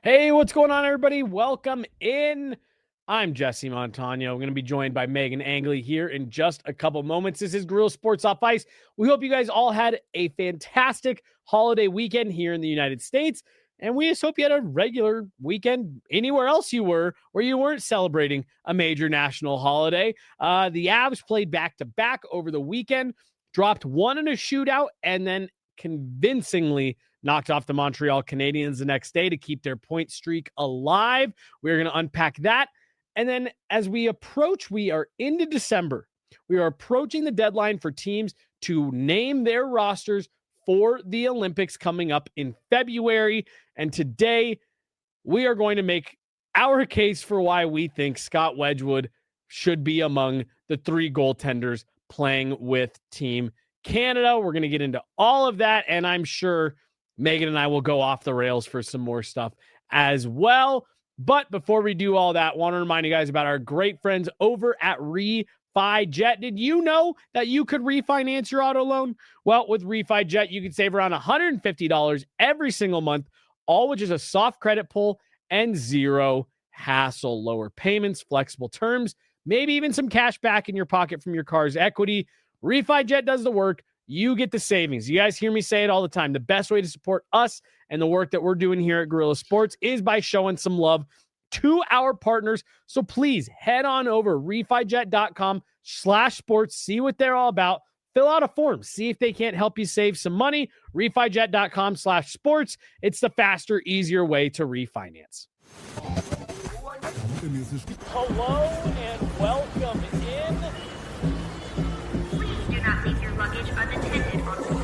Hey, what's going on, everybody? Welcome in. I'm Jesse Montano. I'm going to be joined by Meghan Angley here in just a couple moments. This is Guerilla Sports Off Ice. We hope you guys all had a fantastic holiday weekend here in the United States. And we just hope you had a regular weekend anywhere else you were, where you weren't celebrating a major national holiday. The Avs played back-to-back over the weekend, dropped one in a shootout, and then convincingly knocked off the Montreal Canadiens the next day to keep their point streak alive. We're going to unpack that. And then as we are into December. We are approaching the deadline for teams to name their rosters for the Olympics coming up in February. And today we are going to make our case for why we think Scott Wedgewood should be among the three goaltenders playing with Team Canada. We're going to get into all of that, and I'm sure Meghan and I will go off the rails for some more stuff as well. But before we do all that, I want to remind you guys about our great friends over at RefiJet. Did you know that you could refinance your auto loan? Well, with RefiJet, you can save around $150 every single month, all which is a soft credit pull and zero hassle. Lower payments, flexible terms, maybe even some cash back in your pocket from your car's equity. RefiJet does the work. You get the savings. You guys hear me say it all the time. The best way to support us and the work that we're doing here at Guerilla Sports is by showing some love to our partners. So please head on over refijet.com/sports. See what they're all about. Fill out a form. See if they can't help you save some money. refijet.com/sports. It's the faster, easier way to refinance. Hello and welcome in. Please do not leave your luggage unattended on the station.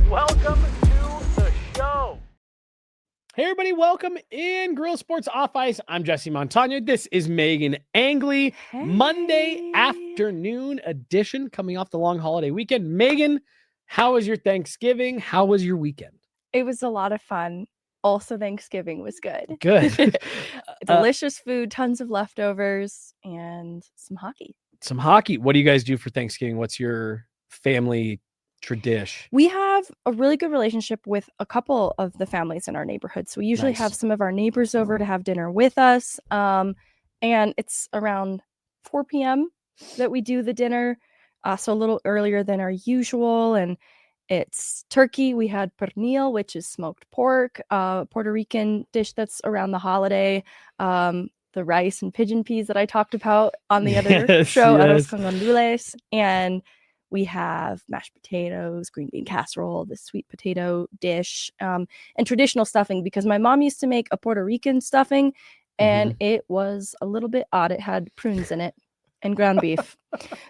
Welcome to the show. Hey, everybody. Welcome in Guerilla Sports Off Ice. I'm Jesse Montano. This is Meghan Angley. Hey. Monday afternoon edition coming off the long holiday weekend. Meghan, how was your Thanksgiving? How was your weekend? It was a lot of fun. Also, Thanksgiving was good. Good. Delicious food, tons of leftovers, and some hockey. Some hockey. What do you guys do for Thanksgiving? What's your family tradition? We have a really good relationship with a couple of the families in our neighborhood. So we usually Nice. have some of our neighbors over to have dinner with us. And it's around 4 p.m. that we do the dinner. So a little earlier than our usual. And it's turkey. We had pernil, which is smoked pork, Puerto Rican dish that's around the holiday. The rice and pigeon peas that I talked about on the other show, arroz con gandules. And we have mashed potatoes, green bean casserole, the sweet potato dish, and traditional stuffing, because my mom used to make a Puerto Rican stuffing, and it was a little bit odd. It had prunes in it and ground beef.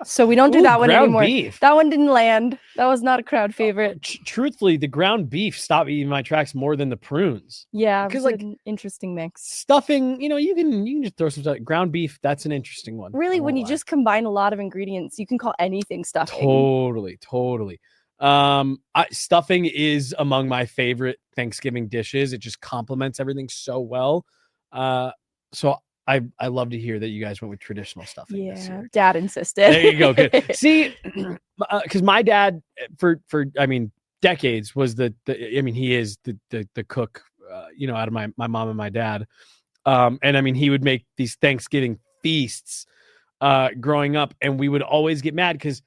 So we don't do that one ground anymore. beef. That one didn't land. That was not a crowd favorite. Truthfully, the ground beef stopped me in my tracks more than the prunes. Yeah, because, it was like, an interesting mix. Stuffing, you can just throw some stuff. Ground beef, that's an interesting one. Really, I when won't you lie. just combine a lot of ingredients, you can call anything stuffing. Totally. Stuffing is among my favorite Thanksgiving dishes. It just complements everything so well. So I love to hear that you guys went with traditional stuffing this Yeah, year. Dad insisted. There you go. Good. See, because my dad for decades was he is the cook, out of my mom and my dad. And he would make these Thanksgiving feasts growing up, and we would always get mad because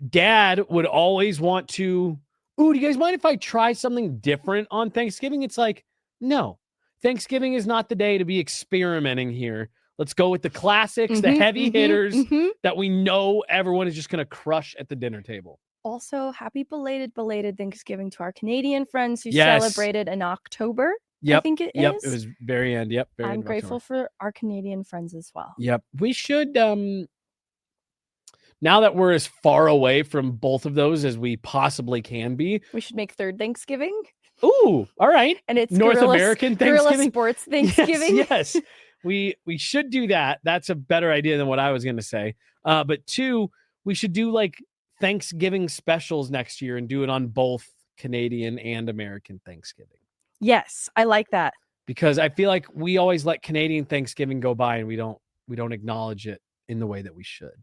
Dad would always want to, do you guys mind if I try something different on Thanksgiving? It's like, no, Thanksgiving is not the day to be experimenting here. Let's go with the classics, the heavy hitters that we know everyone is just going to crush at the dinner table. Also, happy belated Thanksgiving to our Canadian friends who Yes. celebrated in October. Yep. I think it is. Yep. It was very end. Yep. Very I'm end of grateful October. for our Canadian friends as well. Yep. We should, now that we're as far away from both of those as we possibly can be. We should make third Thanksgiving. Ooh, all right. And it's North Guerilla, American Guerilla Thanksgiving. Sports Thanksgiving. Yes. We should do that. That's a better idea than what I was going to say. But two, we should do like Thanksgiving specials next year and do it on both Canadian and American Thanksgiving. Yes, I like that. Because I feel like we always let Canadian Thanksgiving go by and we don't acknowledge it in the way that we should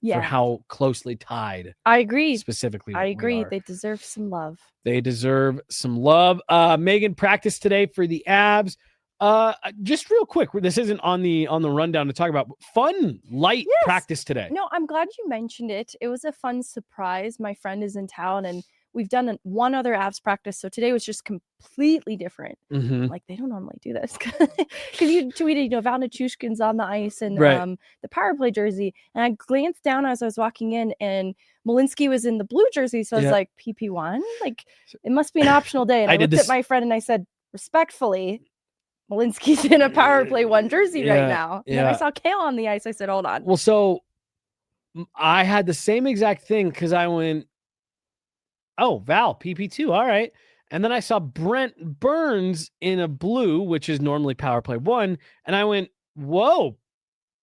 Yeah. for how closely tied I agree. specifically I we agree. are. They deserve some love. They deserve some love. Meghan practiced today for the Avs. Just real quick, this isn't on the rundown to talk about, but fun, light practice today. No, I'm glad you mentioned it. It was a fun surprise. My friend is in town and we've done one other Avs practice. So today was just completely different. Mm-hmm. Like, they don't normally do this. Because you tweeted, Val Nichushkin's on the ice and Right. the power play jersey. And I glanced down as I was walking in and Malinsky was in the blue jersey. So I was like, PP1? Like, it must be an optional day. And I looked at my friend and I said, respectfully, Malinsky's in a power play 1 jersey right now. And then I saw Kale on the ice. I said, hold on. Well, so I had the same exact thing because I went, oh, Val, PP2. All right. And then I saw Brent Burns in a blue, which is normally power play 1. And I went, whoa,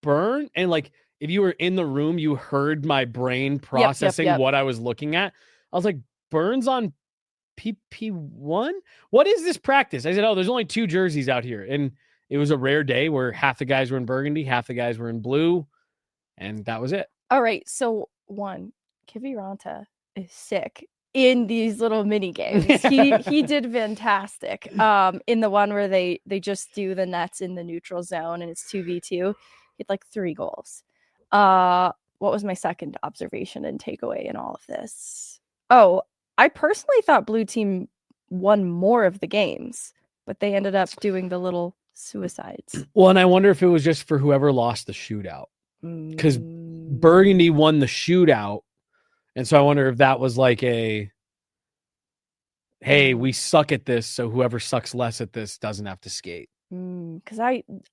Burn. And like, if you were in the room, you heard my brain processing what I was looking at. I was like, Burns on PP1? What is this practice? I said, oh, there's only 2 jerseys out here. And it was a rare day where half the guys were in burgundy, half the guys were in blue. And that was it. All right. So, one, Kiviranta is sick in these little mini games. He did fantastic. In the one where they just do the nets in the neutral zone and it's 2v2. He had like 3 goals. What was my second observation and takeaway in all of this? Oh, I personally thought blue team won more of the games, but they ended up doing the little suicides. Well, and I wonder if it was just for whoever lost the shootout. Because Burgundy won the shootout. And so I wonder if that was like a, hey, we suck at this, so whoever sucks less at this doesn't have to skate. Because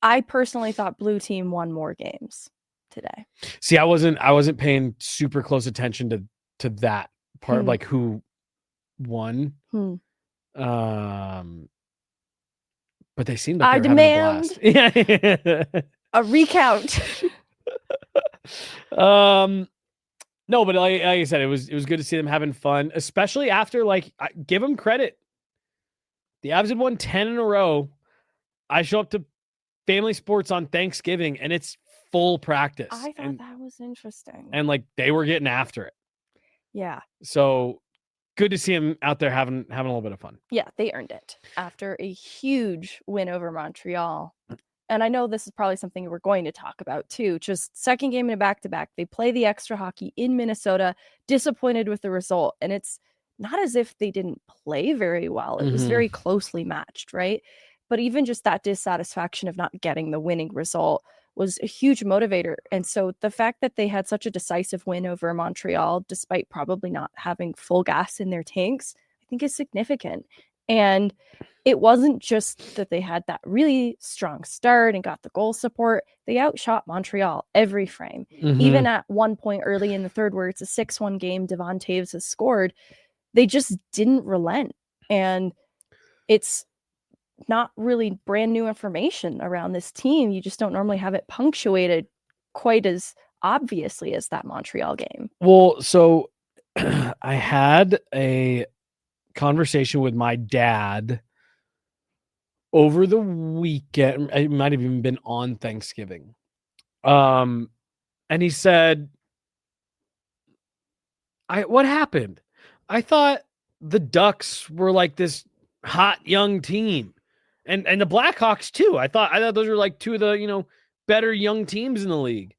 I personally thought blue team won more games today. See, I wasn't paying super close attention to that part, like who won. But they seemed like they were having a blast. Yeah. A recount. No, but like I said, it was good to see them having fun, especially after, like, give them credit. The Avs had won 10 in a row. I show up to family sports on Thanksgiving and it's full practice. I thought that was interesting. And like they were getting after it. Yeah. So good to see them out there having a little bit of fun. Yeah, they earned it after a huge win over Montreal. And I know this is probably something we're going to talk about too. Just second game in a back-to-back. They play the extra hockey in Minnesota, disappointed with the result. And it's not as if they didn't play very well. It was very closely matched, right? But even just that dissatisfaction of not getting the winning result was a huge motivator. And so the fact that they had such a decisive win over Montreal, despite probably not having full gas in their tanks, I think is significant. And it wasn't just that they had that really strong start and got the goal support. They outshot Montreal every frame. Even at one point early in the third where it's a 6-1 game, Devon Toews has scored, they just didn't relent. And it's not really brand new information around this team. You just don't normally have it punctuated quite as obviously as that Montreal game. Well, so I had a conversation with my dad over the weekend. It might have even been on Thanksgiving. And he said, what happened? I thought the Ducks were like this hot young team. And the Blackhawks too. I thought those were like 2 of the, better young teams in the league.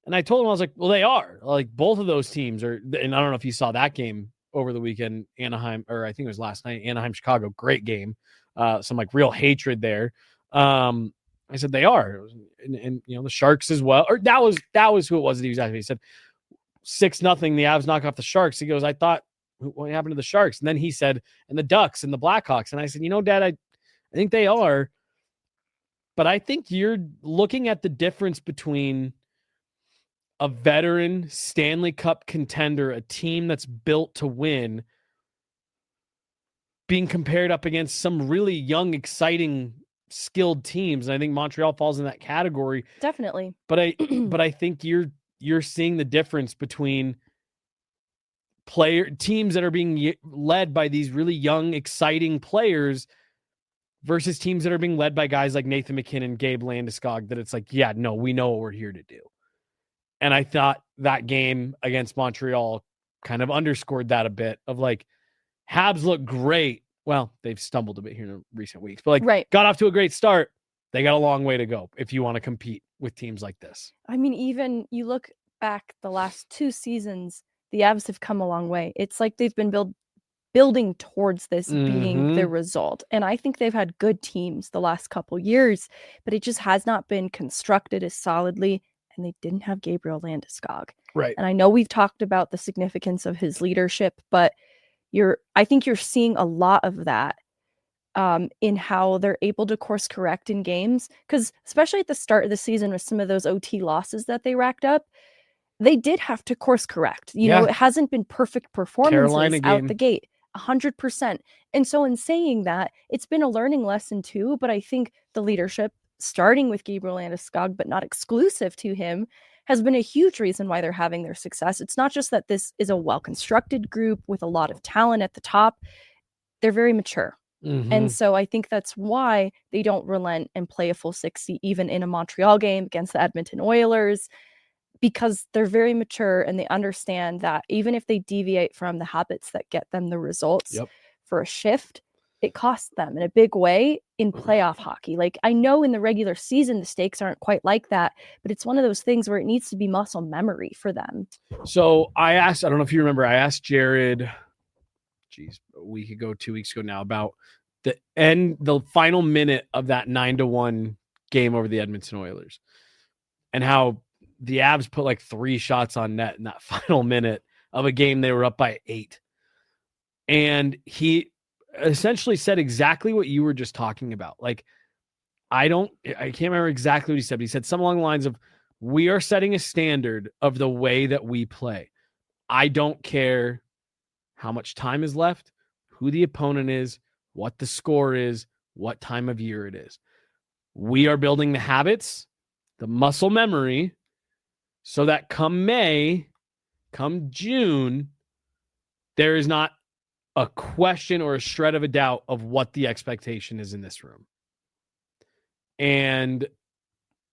And I told him, I was like, well, they are. Like both of those teams are, and I don't know if you saw that game over the weekend, Anaheim, or I think it was last night, Anaheim, Chicago, great game. Some like real hatred there. I said they are. And the Sharks as well. Or that was who it was that he was asking me. He said 6-0, the Avs knock off the Sharks. He goes, I thought, what happened to the Sharks? And then he said, and the Ducks and the Blackhawks. And I said, Dad, I think they are. But I think you're looking at the difference between a veteran Stanley Cup contender, a team that's built to win, being compared up against some really young, exciting, skilled teams. And I think Montreal falls in that category. Definitely. But I think you're seeing the difference between teams that are being led by these really young, exciting players versus teams that are being led by guys like Nathan McKinnon, Gabe Landeskog, that it's like, yeah, no, we know what we're here to do. And I thought that game against Montreal kind of underscored that a bit of like, Habs look great. Well, they've stumbled a bit here in recent weeks, but like got off to a great start. They got a long way to go if you want to compete with teams like this. I mean, even you look back the last 2 seasons, the Avs have come a long way. It's like they've been building towards this being the result. And I think they've had good teams the last couple years, but it just has not been constructed as solidly, and they didn't have Gabriel Landeskog. Right. And I know we've talked about the significance of his leadership, but I think you're seeing a lot of that in how they're able to course correct in games. Because especially at the start of the season with some of those OT losses that they racked up, they did have to course correct. You know, it hasn't been perfect performances out the gate, 100%. And so in saying that, it's been a learning lesson too, but I think the leadership, starting with Gabriel Landeskog, but not exclusive to him, has been a huge reason why they're having their success. It's not just that this is a well-constructed group with a lot of talent at the top. They're very mature. And so I think that's why they don't relent and play a full 60, even in a Montreal game against the Edmonton Oilers, because they're very mature and they understand that even if they deviate from the habits that get them the results for a shift, it costs them in a big way in playoff hockey. Like, I know in the regular season, the stakes aren't quite like that, but it's one of those things where it needs to be muscle memory for them. So I don't know if you remember, I asked Jared, a week ago, 2 weeks ago now, about the final minute of that 9-1 game over the Edmonton Oilers and how the Avs put like 3 shots on net in that final minute of a game they were up by 8. And he essentially said exactly what you were just talking about. Like, I can't remember exactly what he said, but he said something along the lines of, we are setting a standard of the way that we play. I don't care how much time is left, who the opponent is, what the score is, what time of year it is. We are building the habits, the muscle memory, so that come May, come June, there is not a question or a shred of a doubt of what the expectation is in this room. And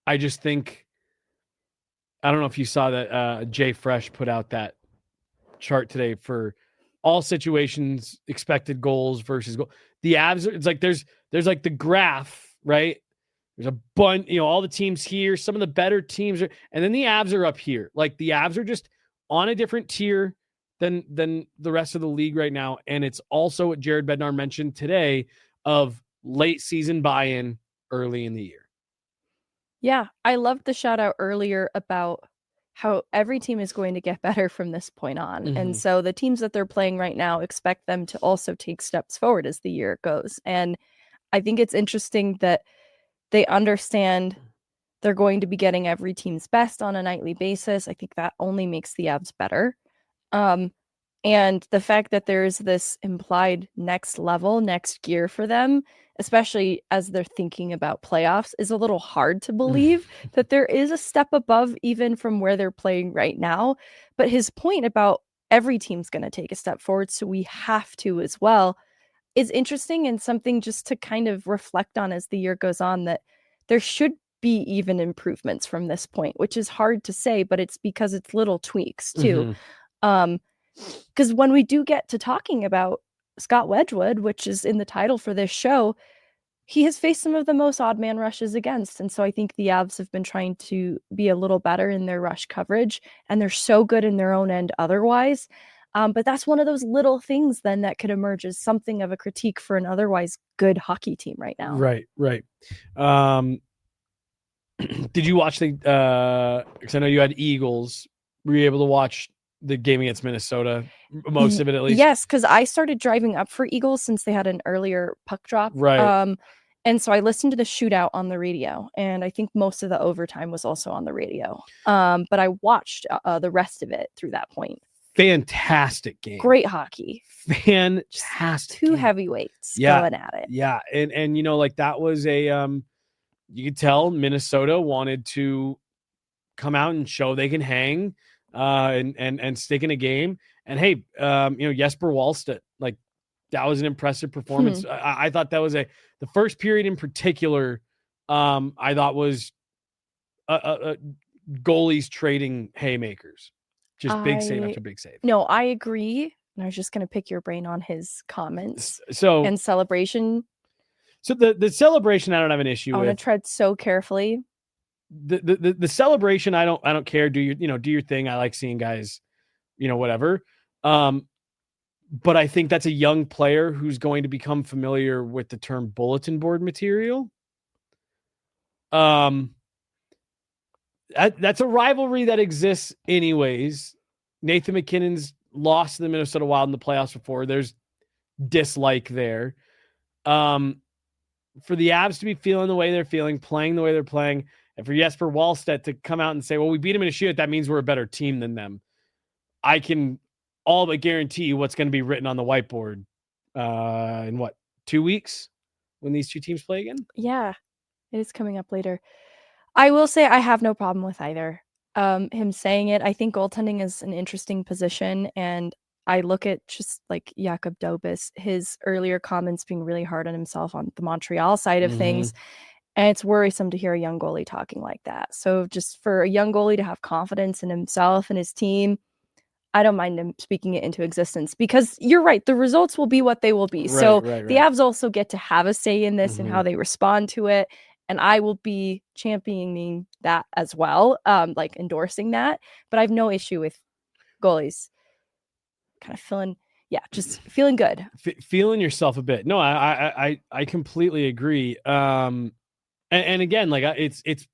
I just think, I don't know if you saw that Jay Fresh put out that chart today for all situations, expected goals versus goal. The Avs, it's like there's like the graph, right? There's a bunch, all the teams here, some of the better teams are, and then the Avs are up here. Like, the Avs are just on a different tier than the rest of the league right now. And it's also what Jared Bednar mentioned today of late season buy-in early in the year. Yeah, I loved the shout out earlier about how every team is going to get better from this point on. And so the teams that they're playing right now, expect them to also take steps forward as the year goes. And I think it's interesting that they understand they're going to be getting every team's best on a nightly basis. I think that only makes the Avs better. And the fact that there's this implied next level, next gear for them, especially as they're thinking about playoffs, is a little hard to believe that there is a step above even from where they're playing right now. But his point about every team's going to take a step forward, so we have to as well, is interesting and something just to kind of reflect on as the year goes on, that there should be even improvements from this point, which is hard to say, but it's because it's little tweaks too. Because when we do get to talking about Scott Wedgewood, which is in the title for this show, he has faced some of the most odd man rushes against. And so I think the Avs have been trying to be a little better in their rush coverage, and they're so good in their own end otherwise. But that's one of those little things then that could emerge as something of a critique for an otherwise good hockey team right now. Right. Did you watch because I know you had Eagles. Were you able to watch the game against Minnesota? Most of it, at least? Yes, because I started driving up for Eagles since they had an earlier puck drop. Right. And so I listened to the shootout on the radio, and I think most of the overtime was also on the radio. But I watched the rest of it through that point. Fantastic game. Great hockey. Fantastic. Two heavyweights going at it. Yeah. And like that was you could tell Minnesota wanted to come out and show they can hang and stick in a game. And hey, Jesper Wallstedt, like, that was an impressive performance. I thought that was the first period in particular, I thought was goalies trading haymakers, just big save I- after big save. No, I agree. And I was just going to pick your brain on his comments So and celebration. so the celebration I don't have an issue I want to with. tread so carefully. The celebration I don't care. Do your thing. I like seeing guys, whatever. But I think that's a young player who's going to become familiar with the term bulletin board material. That's a rivalry that exists anyways. Nathan McKinnon's lost to the Minnesota Wild in the playoffs before. There's dislike there. For the Avs to be feeling the way they're feeling, playing the way they're playing, and for Jesper Wallstedt to come out and say, well, we beat him in a shootout, that means we're a better team than them. I can all but guarantee you what's going to be written on the whiteboard in 2 weeks when these two teams play again? Yeah, it is coming up later. I will say I have no problem with either. Him saying it. I think goaltending is an interesting position, and I look at just like Jakob Dobis, his earlier comments being really hard on himself on the Montreal side of things. And it's worrisome to hear a young goalie talking like that. So just for a young goalie to have confidence in himself and his team, I don't mind him speaking it into existence, because you're right. The results will be what they will be. So the Avs also get to have a say in this and how they respond to it. And I will be championing that as well, like endorsing that. But I have no issue with goalies kind of just feeling good. Feeling yourself a bit. No, I completely agree. And again, like it's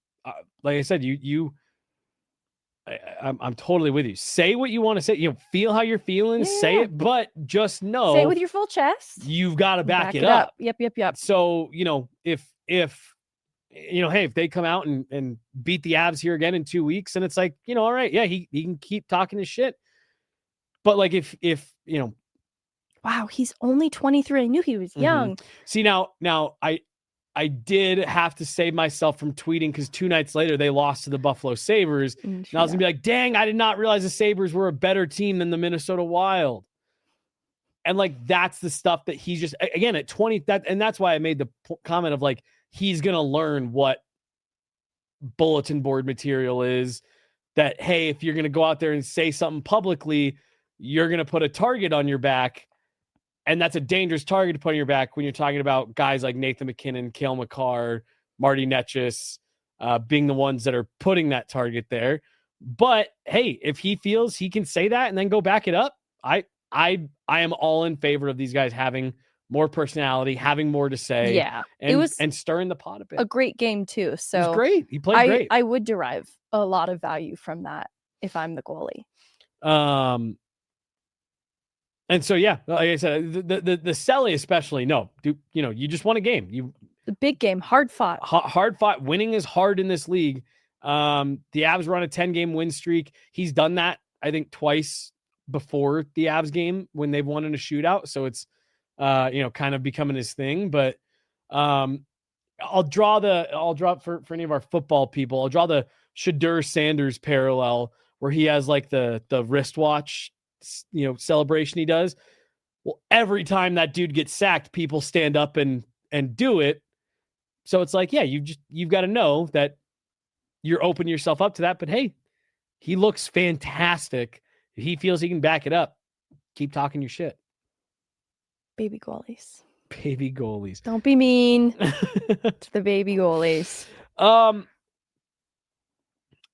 like I said, I'm totally with you. Say what you want to say. Feel how you're feeling. Say it, but just know. Say it with your full chest. You've got to back it up. Yep. So if they come out and beat the Avs here again in 2 weeks, and it's like, all right, yeah, he can keep talking his shit. But like if wow, he's only 23. I knew he was young. See, now I did have to save myself from tweeting, because 2 nights later they lost to the Buffalo Sabres. And I was gonna be like, dang, I did not realize the Sabres were a better team than the Minnesota Wild. And like, that's the stuff that he's just, again, at 20, that's why I made the comment of like, he's gonna learn what bulletin board material is. That, hey, if you're gonna go out there and say something publicly, you're gonna put a target on your back. And that's a dangerous target to put on your back when you're talking about guys like Nathan McKinnon, Cale Makar, Marty Netchus, being the ones that are putting that target there. But hey, if he feels he can say that and then go back it up, I am all in favor of these guys having more personality, having more to say. Yeah, and stirring the pot a bit. A great game too. So it was great. He played great. I would derive a lot of value from that if I'm the goalie. And so, yeah, like I said, the Selly especially, you just won a game. The big game, hard fought. Hard fought. Winning is hard in this league. The Avs were on a 10-game win streak. He's done that, I think, twice before the Avs game when they've won in a shootout. So it's, kind of becoming his thing. But I'll draw for any of our football people, I'll draw the Shedeur Sanders parallel where he has like the wristwatch celebration he does. Well, every time that dude gets sacked, people stand up and do it. So it's like, yeah, you've got to know that you're opening yourself up to that. But hey, he looks fantastic. If he feels he can back it up, keep talking your shit. Baby goalies. Don't be mean to the baby goalies.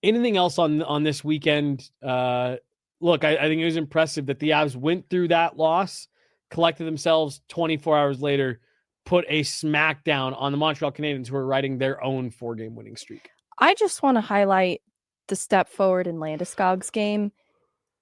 Anything else on this weekend? Look, I think it was impressive that the Avs went through that loss, collected themselves 24 hours later, put a smackdown on the Montreal Canadiens, who are riding their own 4-game winning streak. I just want to highlight the step forward in Landeskog's game.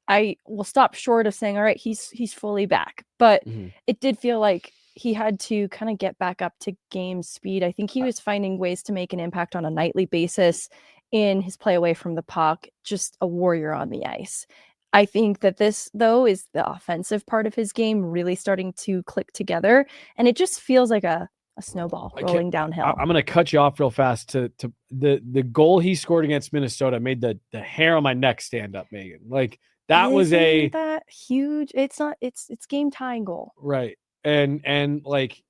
I will stop short of saying, all right, he's fully back. But it did feel like he had to kind of get back up to game speed. I think he was finding ways to make an impact on a nightly basis in his play away from the puck, just a warrior on the ice. I think that this, though, is the offensive part of his game really starting to click together. And it just feels like a snowball rolling downhill. I'm going to cut you off real fast. To the goal he scored against Minnesota made the hair on my neck stand up, Megan. Like, that was that huge. It's game tying goal. Right. And like,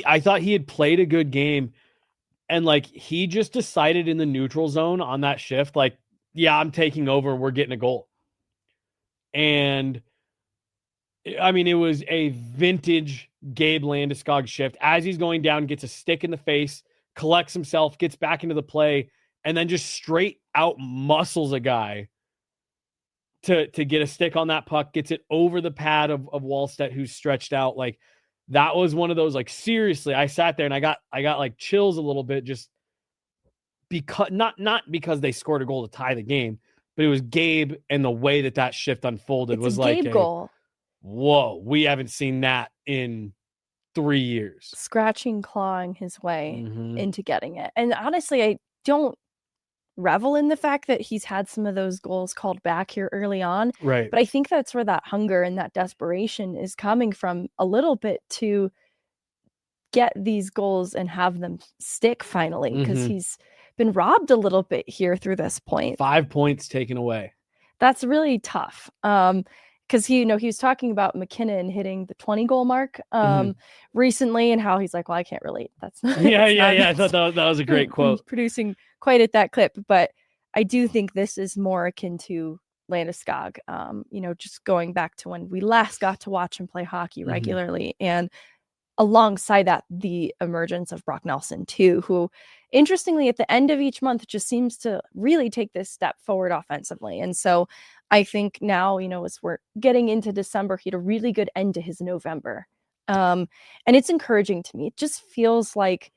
I thought he had played a good game. And like, he just decided in the neutral zone on that shift, like, yeah, I'm taking over. We're getting a goal. And I mean, it was a vintage Gabe Landeskog shift. As he's going down, gets a stick in the face, collects himself, gets back into the play, and then just straight out muscles a guy to get a stick on that puck, gets it over the pad of Wallstedt, who's stretched out. Like, that was one of those, like, seriously, I sat there and I got like chills a little bit, just because not because they scored a goal to tie the game, but it was Gabe, and the way that shift unfolded was like Gabe goal. Whoa, we haven't seen that in 3 years. Scratching, clawing his way into getting it. And honestly, I don't revel in the fact that he's had some of those goals called back here early on. Right. But I think that's where that hunger and that desperation is coming from a little bit, to get these goals and have them stick finally, because he's been robbed a little bit here through this point. 5 points taken away. That's really tough. Because he was talking about McKinnon hitting the 20 goal mark recently, and how he's like, well, I can't relate. That's not, yeah. I thought that was a great quote. Producing quite at that clip, but I do think this is more akin to Landeskog. Just going back to when we last got to watch him play hockey regularly, and alongside that, the emergence of Brock Nelson too, who, interestingly, at the end of each month just seems to really take this step forward offensively. And so I think now, as we're getting into December, he had a really good end to his November. And it's encouraging to me. It just feels like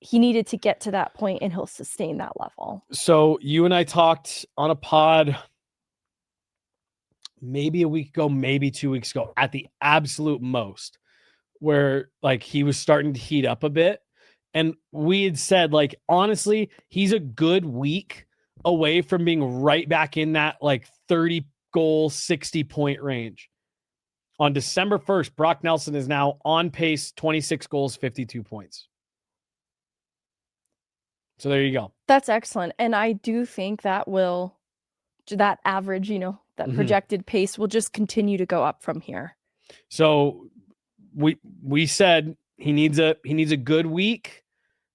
he needed to get to that point, and he'll sustain that level. So you and I talked on a pod maybe a week ago, maybe 2 weeks ago, at the absolute most, where like he was starting to heat up a bit. And we had said, like, honestly, he's a good week away from being right back in that like 30 goal, 60 point range. On December 1st, Brock Nelson is now on pace, 26 goals, 52 points. So there you go. That's excellent. And I do think that average, that projected pace will just continue to go up from here. So we said he needs a good week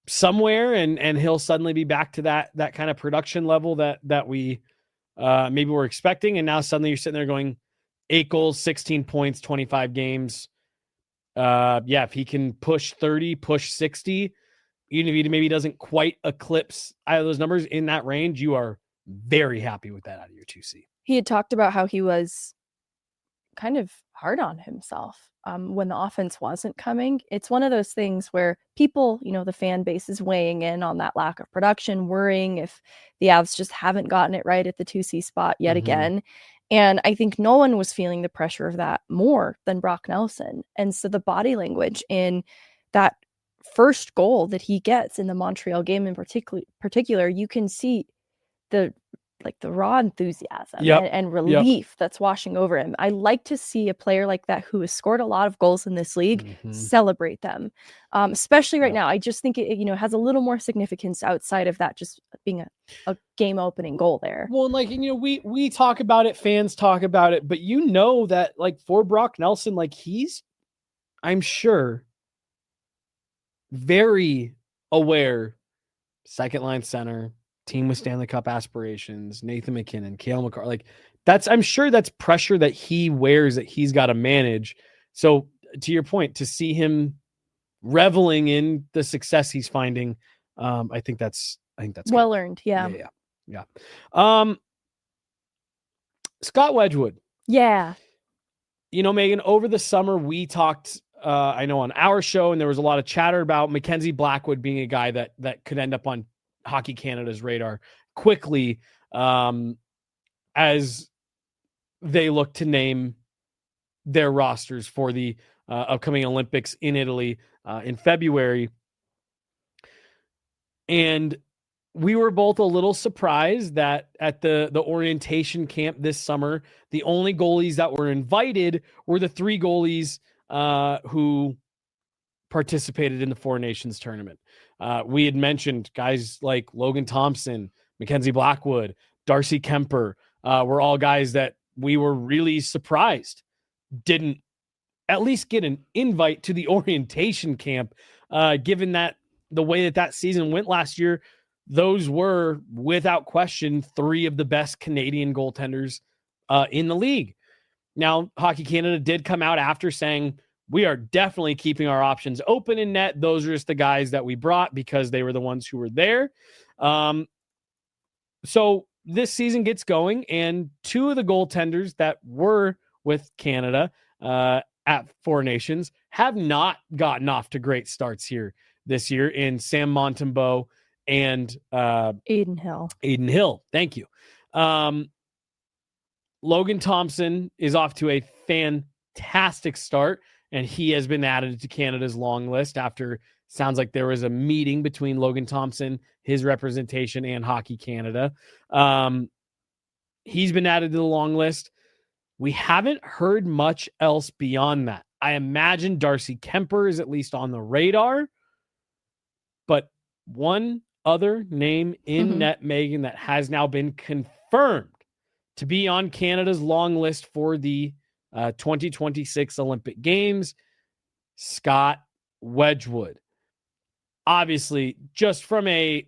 somewhere, and he'll suddenly be back to that kind of production level that we maybe were expecting. And now suddenly you're sitting there going, 8 goals, 16 points, 25 games. If he can push 30, push 60, even if he maybe doesn't quite eclipse either of those numbers in that range, you are very happy with that out of your 2C. He had talked about how he was kind of hard on himself when the offense wasn't coming. It's one of those things where people, the fan base is weighing in on that lack of production, worrying if the Avs just haven't gotten it right at the 2C spot yet again. And I think no one was feeling the pressure of that more than Brock Nelson. And so the body language in that first goal that he gets in the Montreal game in particular, you can see the raw enthusiasm and relief that's washing over him. I like to see a player like that, who has scored a lot of goals in this league, celebrate them, especially right now. I just think it has a little more significance outside of that just being a game opening goal there. Well, like, we talk about it, fans talk about it, but that, like, for Brock Nelson, like, he's, I'm sure, very aware, second line center, team with Stanley Cup aspirations, Nathan McKinnon, Cale Makar, like, I'm sure that's pressure that he wears, that he's got to manage. So to your point, to see him reveling in the success he's finding, I think that's well earned. Yeah. Scott Wedgewood. Yeah. Megan, over the summer we talked, I know on our show, and there was a lot of chatter about Mackenzie Blackwood being a guy that could end up on Hockey Canada's radar quickly, as they look to name their rosters for the upcoming Olympics in Italy in February. And we were both a little surprised that at the orientation camp this summer, the only goalies that were invited were the 3 goalies who participated in the Four Nations tournament. We had mentioned guys like Logan Thompson, Mackenzie Blackwood, Darcy Kemper, were all guys that we were really surprised didn't at least get an invite to the orientation camp, given that the way that season went last year, those were without question 3 of the best Canadian goaltenders in the league. Now, Hockey Canada did come out after saying, we are definitely keeping our options open in net. Those are just the guys that we brought because they were the ones who were there. So this season gets going, and 2 of the goaltenders that were with Canada at Four Nations have not gotten off to great starts here this year in Sam Montembeault and Aiden Hill. Aiden Hill. Thank you. Logan Thompson is off to a fantastic start, and he has been added to Canada's long list after sounds like there was a meeting between Logan Thompson, his representation, and Hockey Canada. He's been added to the long list. We haven't heard much else beyond that. I imagine Darcy Kemper is at least on the radar, but one other name in net, Megan, that has now been confirmed to be on Canada's long list for the 2026 Olympic Games, Scott Wedgewood. Obviously, just from a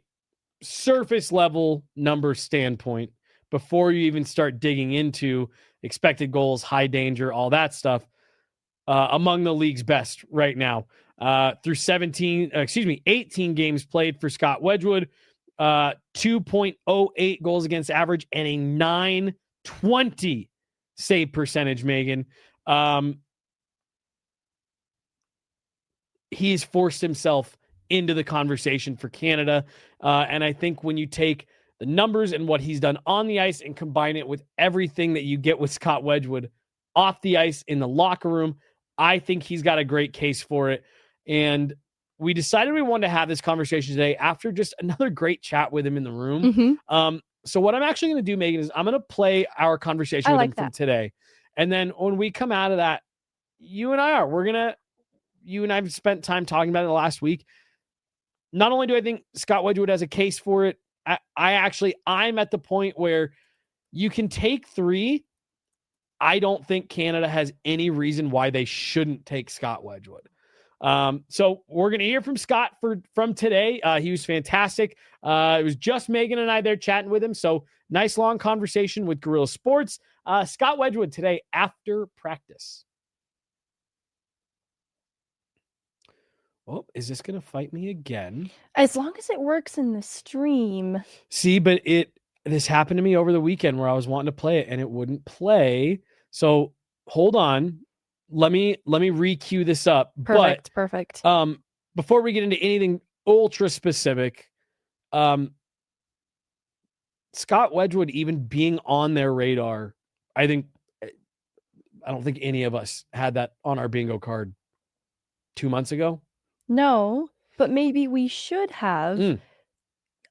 surface level number standpoint, before you even start digging into expected goals, high danger, all that stuff, among the league's best right now. Through 18 games played for Scott Wedgewood, 2.08 goals against average and a 920 save percentage, Megan. He's forced himself into the conversation for Canada. And I think when you take the numbers and what he's done on the ice and combine it with everything that you get with Scott Wedgewood off the ice in the locker room, I think he's got a great case for it. And we decided we wanted to have this conversation today after just another great chat with him in the room. So what I'm actually going to do, Megan, is I'm going to play our conversation with him from today. And then when we come out of that, you and I've spent time talking about it the last week. Not only do I think Scott Wedgewood has a case for it, I'm at the point where you can take 3. I don't think Canada has any reason why they shouldn't take Scott Wedgewood. So we're going to hear from Scott from today. He was fantastic. It was just Megan and I there chatting with him. So nice long conversation with Guerilla Sports. Scott Wedgewood today after practice. Oh, is this going to fight me again? As long as it works in the stream. See, but this happened to me over the weekend where I was wanting to play it and it wouldn't play. So hold on. Let me re-queue this up. Perfect. Before we get into anything ultra specific, Scott Wedgewood even being on their radar, I don't think any of us had that on our bingo card 2 months ago. No, but maybe we should have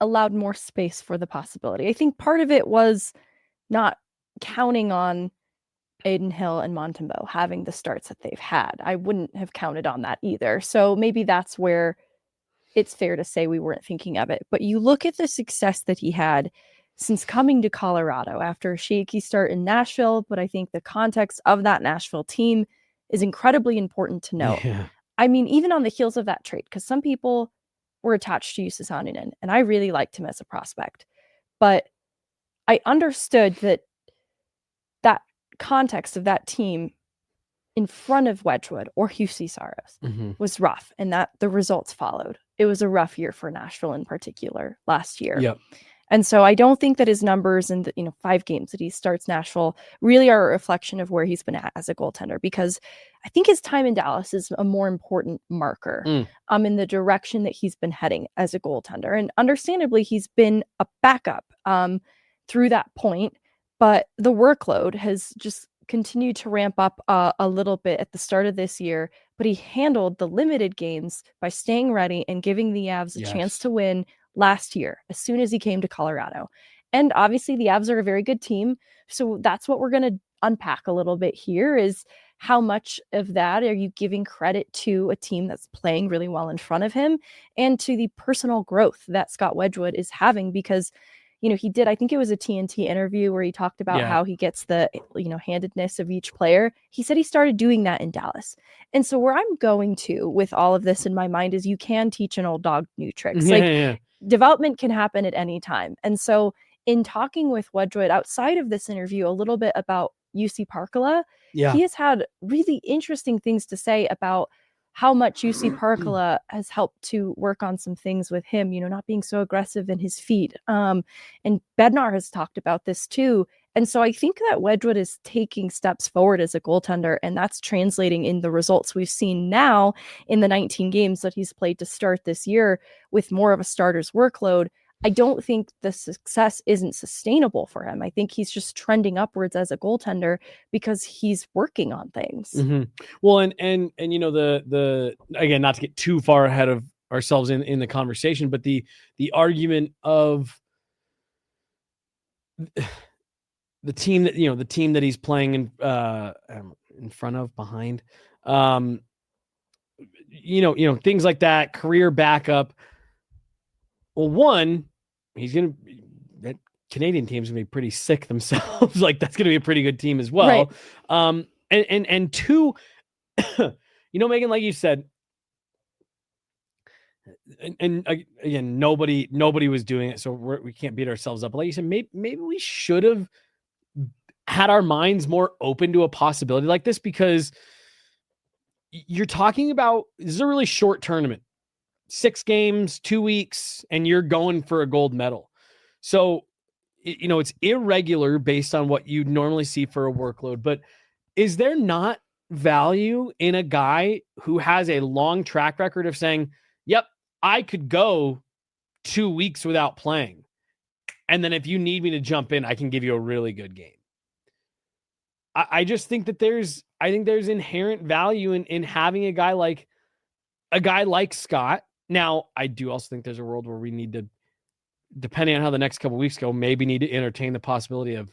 allowed more space for the possibility. I think part of it was not counting on Aiden Hill and Montembeault having the starts that they've had. I wouldn't have counted on that either. So maybe that's where it's fair to say we weren't thinking of it. But you look at the success that he had since coming to Colorado after a shaky start in Nashville, but I think the context of that Nashville team is incredibly important to note. Yeah. I mean, even on the heels of that trade, because some people were attached to Jussi Saarinen, and I really liked him as a prospect. But I understood that context of that team in front of Wedgewood or Jussi Saros was rough, and that the results followed. It was a rough year for Nashville in particular last year. Yep. And so I don't think that his numbers in the 5 games that he starts Nashville really are a reflection of where he's been at as a goaltender, because I think his time in Dallas is a more important marker in the direction that he's been heading as a goaltender. And understandably, he's been a backup through that point, but the workload has just continued to ramp up a little bit at the start of this year. But he handled the limited games by staying ready and giving the Avs a chance to win last year, as soon as he came to Colorado. And obviously the Avs are a very good team. So that's what we're going to unpack a little bit here, is how much of that are you giving credit to a team that's playing really well in front of him, and to the personal growth that Scott Wedgewood is having, because, he did, I think it was a TNT interview where he talked about how he gets the, handedness of each player. He said he started doing that in Dallas. And so where I'm going to with all of this in my mind is you can teach an old dog new tricks. Development can happen at any time. And so in talking with Wedgewood outside of this interview, a little bit about UC Parkala, he has had really interesting things to say about how much UC Parkala has helped to work on some things with him, not being so aggressive in his feet. And Bednar has talked about this too. And so I think that Wedgewood is taking steps forward as a goaltender, and that's translating in the results we've seen now in the 19 games that he's played to start this year with more of a starter's workload. I don't think the success isn't sustainable for him. I think he's just trending upwards as a goaltender because he's working on things. Well, and the again, not to get too far ahead of ourselves in the conversation, but the argument of the team that he's playing in front of, behind, things like that, career backup. Well, one, that Canadian team's gonna be pretty sick themselves. Like, that's gonna be a pretty good team as well. Right. And two, Megan, like you said, and again, nobody was doing it, so we can't beat ourselves up. But like you said, maybe we should have had our minds more open to a possibility like this, because you're talking about, this is a really short tournament. 6 games, 2 weeks, and you're going for a gold medal. So, it's irregular based on what you normally see for a workload. But is there not value in a guy who has a long track record of saying, yep, I could go 2 weeks without playing, and then if you need me to jump in, I can give you a really good game? I just think that there's inherent value in having a guy like Scott. Now, I do also think there's a world where we need to, depending on how the next couple of weeks go, maybe need to entertain the possibility of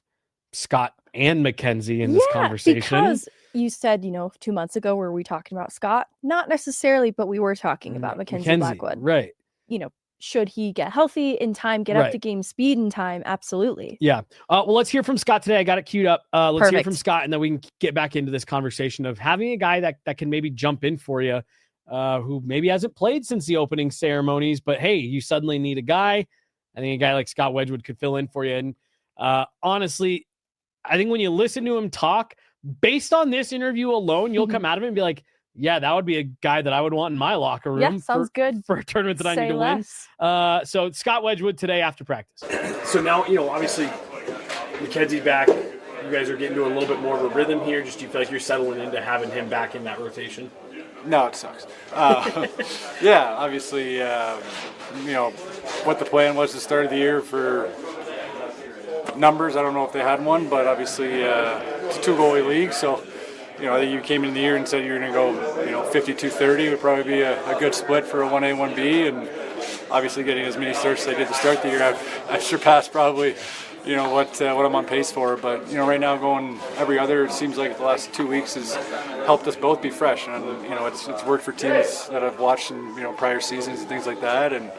Scott and Mackenzie in this conversation. Because you said, 2 months ago, were we talking about Scott? Not necessarily, but we were talking about Mackenzie Blackwood. Right. Should he get healthy in time, get up to game speed in time? Absolutely. Yeah. Well, let's hear from Scott today. I got it queued up. Let's Perfect. hear from Scott, and then we can get back into this conversation of having a guy that can maybe jump in for you, who maybe hasn't played since the opening ceremonies, but hey, you suddenly need a guy. I think a guy like Scott Wedgewood could fill in for you. And honestly, I think when you listen to him talk, based on this interview alone, you'll come out of it and be like, yeah, that would be a guy that I would want in my locker room. Yeah, sounds good. For a tournament that I need to win. So Scott Wedgewood today after practice. So now, obviously Mackenzie's back. You guys are getting to a little bit more of a rhythm here. Just do you feel like you're settling into having him back in that rotation? No, it sucks. Yeah, obviously, what the plan was to start of the year for numbers. I don't know if they had one, but obviously it's a 2-goalie league, so I think you came into the year and said you're going to go 52-30 would probably be a good split for a 1A, 1B, and obviously getting as many starts as they did to start the year, I've surpassed probably what I'm on pace for. But right now going every other, it seems like the last 2 weeks has helped us both be fresh, and it's worked for teams that I've watched in prior seasons and things like that. And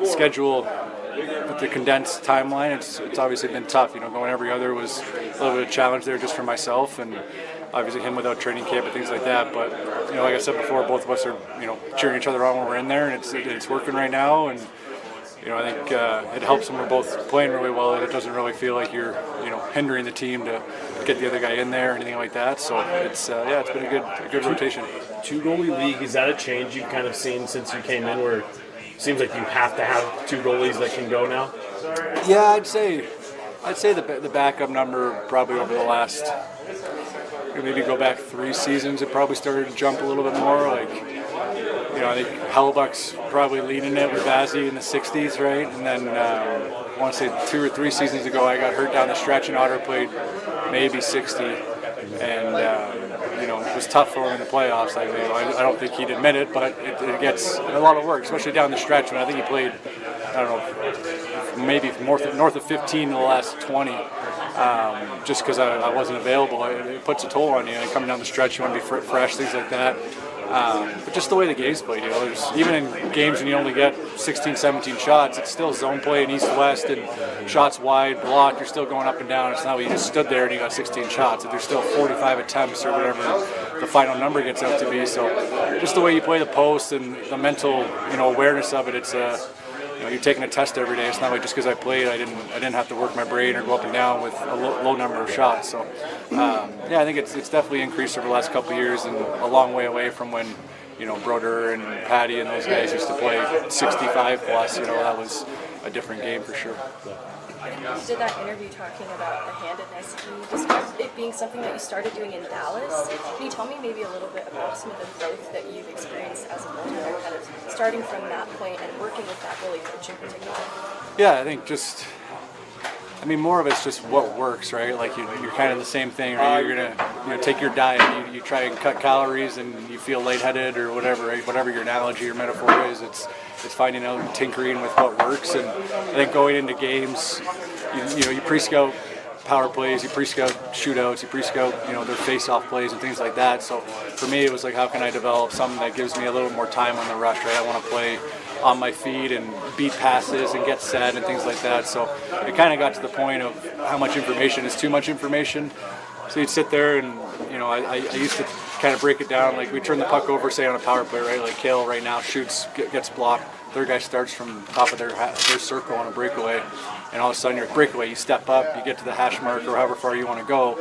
schedule with the condensed timeline, it's obviously been tough. Going every other was a little bit of a challenge there just for myself, and obviously him without training camp and things like that. But like I said before, both of us are cheering each other on when we're in there, and it's working right now. And I think it helps when we're both playing really well, and it doesn't really feel like you're hindering the team to get the other guy in there or anything like that. So it's been a good rotation. 2-goalie league, is that a change you've kind of seen since you came in, where it seems like you have to have 2 goalies that can go now? Yeah, I'd say the backup number probably over the last, maybe go back 3 seasons, it probably started to jump a little bit more. Like, I think Hellebuck's probably leading it with Vazzy in the 60s, right? And then I want to say 2 or 3 seasons ago, I got hurt down the stretch, and Otter played maybe 60, and it was tough for him in the playoffs. I don't think he'd admit it, but it gets a lot of work, especially down the stretch. When I think he played, I don't know, maybe north of 15 in the last 20. Just because I wasn't available, it puts a toll on you. And coming down the stretch, you want to be fresh, things like that. But just the way the game's played, even in games when you only get 16, 17 shots, it's still zone play and east-west and shots wide, block, you're still going up and down. It's not like you just stood there and you got 16 shots. There's still 45 attempts or whatever the final number gets out to be. So just the way you play the post and the mental, awareness of it, it's you're taking a test every day. It's not like just because I played, I didn't have to work my brain or go up and down with a low number of shots. So, I think it's definitely increased over the last couple of years and a long way away from when, Broder and Patty and those guys used to play 65 plus. That was a different game for sure. You did that interview talking about the handedness. Can you describe it being something that you started doing in Dallas? Can you tell me maybe a little bit about some of the growth that you've experienced as a goaltender, kind of starting from that point and working with that goalie coach in particular? Yeah, I think more of it's just what works, right? Like you're kind of the same thing, right? You're gonna take your diet, you try and cut calories, and you feel lightheaded or whatever, right? Whatever your analogy or metaphor is, it's finding out and tinkering with what works. And I think going into games, you pre-scout power plays, you pre-scout shootouts, you pre-scout their face-off plays and things like that. So for me, it was like, how can I develop something that gives me a little more time on the rush, right? I want to play on my feet and beat passes and get set and things like that. So it kind of got to the point of how much information is too much information. So you'd sit there and, I used to kind of break it down. Like we turn the puck over, say on a power play, right? Like Kale right now shoots, gets blocked. Third guy starts from top of their circle on a breakaway. And all of a sudden your breakaway, you step up, you get to the hash mark or however far you want to go.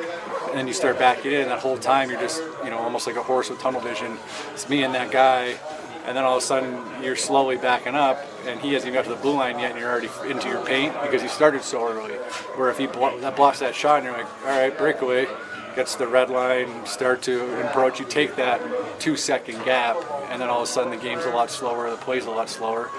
And then you start backing in. That whole time you're just, almost like a horse with tunnel vision. It's me and that guy. And then all of a sudden you're slowly backing up, and he hasn't even got to the blue line yet, and you're already into your paint because he started so early. Where if he blocks that shot, and you're like, all right, breakaway, gets to the red line, start to approach, you take that 2-second gap, and then all of a sudden the game's a lot slower, the play's a lot slower.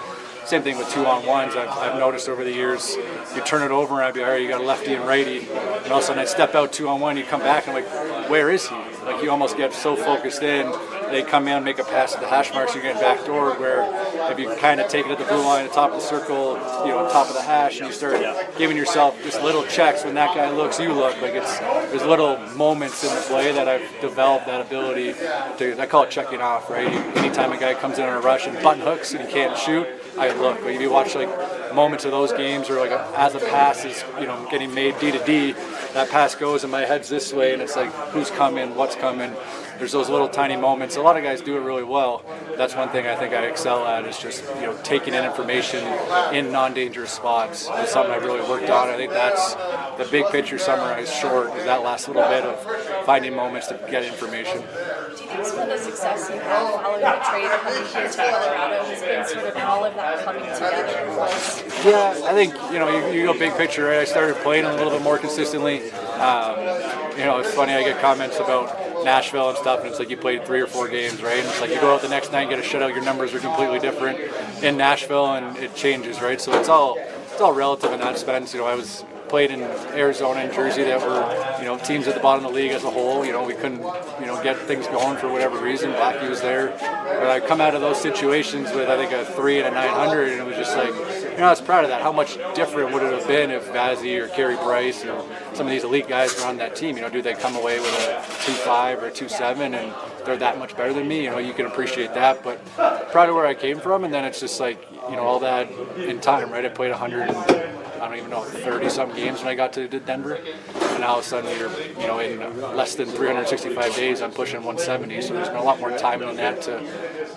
Same thing with 2-on-1s. I've noticed over the years, you turn it over and I'd be, all right, you got a lefty and righty. And all of a sudden I'd step out 2-on-1, you come back and I'm like, where is he? Like you almost get so focused in, they come in, make a pass at the hash marks, you're getting backdoored, where if you kind of take it at the blue line, the top of the circle, on top of the hash, and you start giving yourself just little checks. When that guy looks, you look. Like there's little moments in the play that I've developed that ability to, I call it checking off, right? Anytime a guy comes in on a rush and button hooks and he can't shoot, I look. Like if you watch like moments of those games, or like as a pass is getting made D to D, that pass goes and my head's this way, and it's like who's coming, what's coming. There's those little tiny moments. A lot of guys do it really well. That's one thing I think I excel at, is just taking in information in non-dangerous spots. It's something I've really worked on. I think that's the big picture summarized short, is that last little bit of finding moments to get information. Do you think some of the success you have following the trade coming here to Colorado has been sort of all of that coming together in place? Yeah, I think you go big picture, right? I started playing a little bit more consistently. It's funny, I get comments about Nashville and stuff, and it's like you played 3 or 4 games, right? And it's like you go out the next night and get a shutout, your numbers are completely different in Nashville, and it changes, right? So it's all relative in that sense. I was played in Arizona and Jersey that were, teams at the bottom of the league as a whole. We couldn't, get things going for whatever reason. Blackie was there. But I come out of those situations with, I think, a 3 and a 900, and it was just like, I was proud of that. How much different would it have been if Vazzy or Carey Price or some of these elite guys were on that team? Do they come away with a 2.5 or 2.7 and they're that much better than me? You can appreciate that, but proud of where I came from. And then it's just like, all that in time, right? I played 100 and I don't even know, 30-some games when I got to Denver. And now all of a sudden you're, in less than 365 days, I'm pushing 170. So there's been a lot more time in that to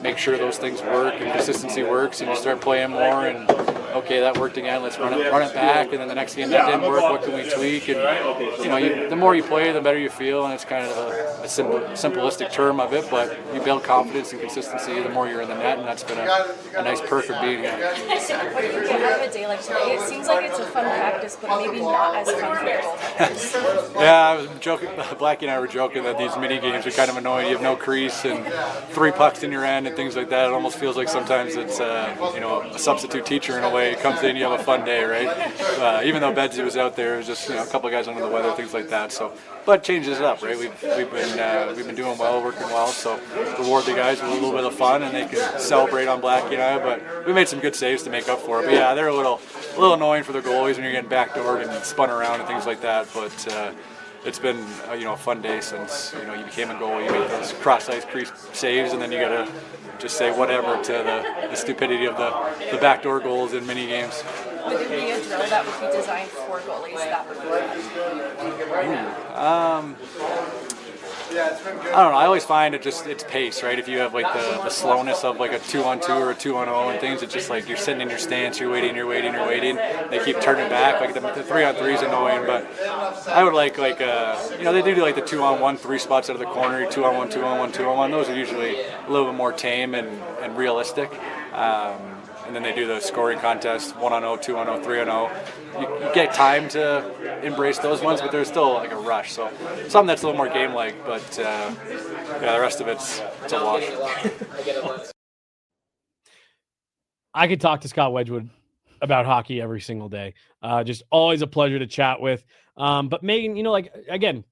make sure those things work and consistency works, and you start playing more and, okay, that worked again, let's run it back, and then the next game that didn't work, what can we tweak? And the more you play, the better you feel, and it's kind of a simplistic term of it, but you build confidence and consistency the more you're in the net, and that's been a nice perk of being here. What do you get out of a day like today? It seems like it's a fun practice, but maybe not as fun for the goaltenders. Yeah, I was joking. Blackie and I were joking that these mini games are kind of annoying. You have no crease and 3 pucks in your end and things like that. It almost feels like sometimes it's a substitute teacher in a way. It comes in, you have a fun day, right? Even though Bedsy was out there, it was just a couple of guys under the weather, things like that. So, but changes it up, right? We've been doing well, working well. So reward the guys with a little bit of fun, and they can celebrate on Blackie and I. But we made some good saves to make up for it. But yeah, they're a little annoying for the goalies when you're getting backdoored and spun around and things like that. But it's been a fun day since you became a goalie. You make those cross-ice crease saves, and then you gotta just say whatever to the stupidity of the backdoor goals in mini games. Would there be a drill that would be designed for goalies that would I don't know. I always find it's pace, right? If you have like the slowness of like a 2-on-2 or a 2-on-0 and things, it's just like you're sitting in your stance, you're waiting. They keep turning back. Like the 3-on-3 is annoying, but I would like they do like the 2-on-1 3 spots out of the corner, 2-on-1, 2-on-1, 2-on-1. Those are usually a little bit more tame and realistic. And then they do the scoring contest, 1-on-0, 2-on-0, 3-on-0. You get time to embrace those ones, but there's still like a rush. So something that's a little more game-like, but the rest of it's a wash. I could talk to Scott Wedgewood about hockey every single day. Just always a pleasure to chat with. But Megan, again,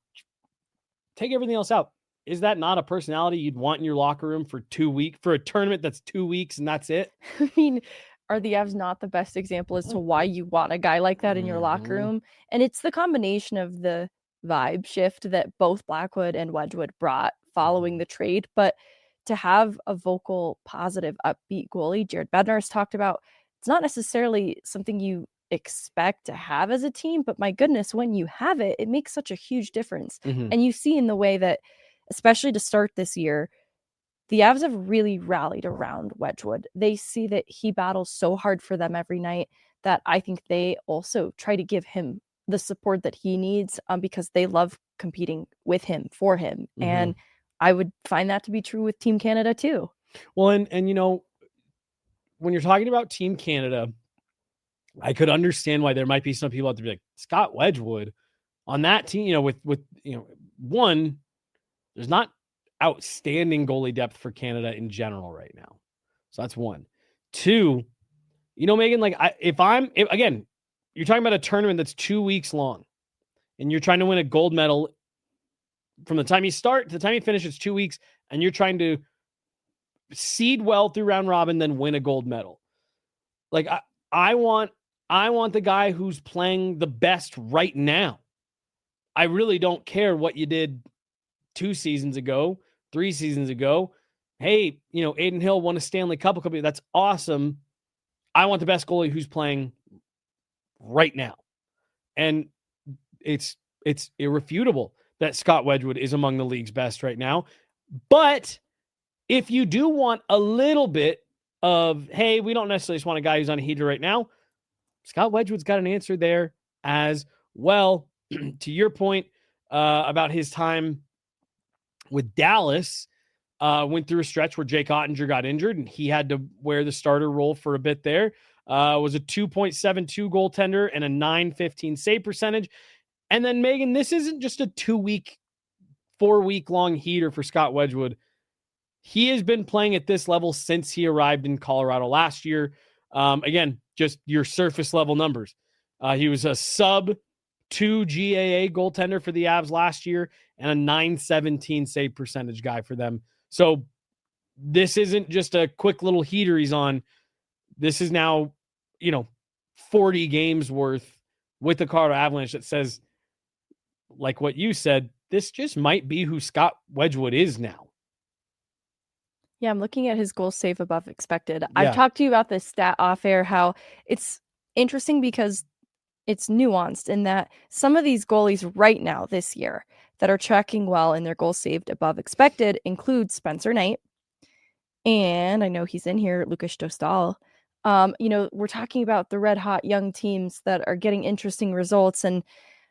take everything else out. Is that not a personality you'd want in your locker room for 2 weeks, for a tournament that's 2 weeks and that's it? I mean, are the Avs not the best example as to why you want a guy like that in your locker room? And it's the combination of the vibe shift that both Blackwood and Wedgewood brought following the trade. But to have a vocal, positive, upbeat goalie, Jared Bednar's talked about, it's not necessarily something you expect to have as a team, but my goodness, when you have it, it makes such a huge difference. And you see in the way that, especially to start this year, the Avs have really rallied around Wedgewood. They see that he battles so hard for them every night that I think they also try to give him the support that he needs because they love competing with him, for him. And I would find that to be true with Team Canada too. Well, and when you're talking about Team Canada, I could understand why there might be some people out there be like, Scott Wedgewood on that team, with one, there's not outstanding goalie depth for Canada in general right now. So that's one. Two, Megan, if again, you're talking about a tournament that's 2 weeks long and you're trying to win a gold medal from the time you start to the time you finish, it's 2 weeks, and you're trying to seed well through round robin, then win a gold medal. Like I want the guy who's playing the best right now. I really don't care what you did 2 seasons ago, 3 seasons ago. Hey, Aiden Hill won a Stanley Cup. That's awesome. I want the best goalie who's playing right now. And it's irrefutable that Scott Wedgewood is among the league's best right now. But if you do want a little bit of, hey, we don't necessarily just want a guy who's on a heater right now, Scott Wedgewood's got an answer there as well. To your point about his time with Dallas, went through a stretch where Jake Ottinger got injured and he had to wear the starter role for a bit there. Was a 2.72 goaltender and a 915 save percentage. And then, Megan, this isn't just a 4-week long heater for Scott Wedgewood. He has been playing at this level since he arrived in Colorado last year. Again, just your surface level numbers. He was a sub 2 GAA goaltender for the Avs last year and a 917 save percentage guy for them. So this isn't just a quick little heater he's on. This is now, 40 games worth with the Colorado Avalanche that says, like what you said, this just might be who Scott Wedgewood is now. Yeah, I'm looking at his goal save above expected. Yeah. I've talked to you about this stat off air, how it's interesting because it's nuanced in that some of these goalies right now this year that are tracking well in their goals saved above expected include Spencer Knight. And I know he's in here, Lukas Dostal. We're talking about the red hot young teams that are getting interesting results. And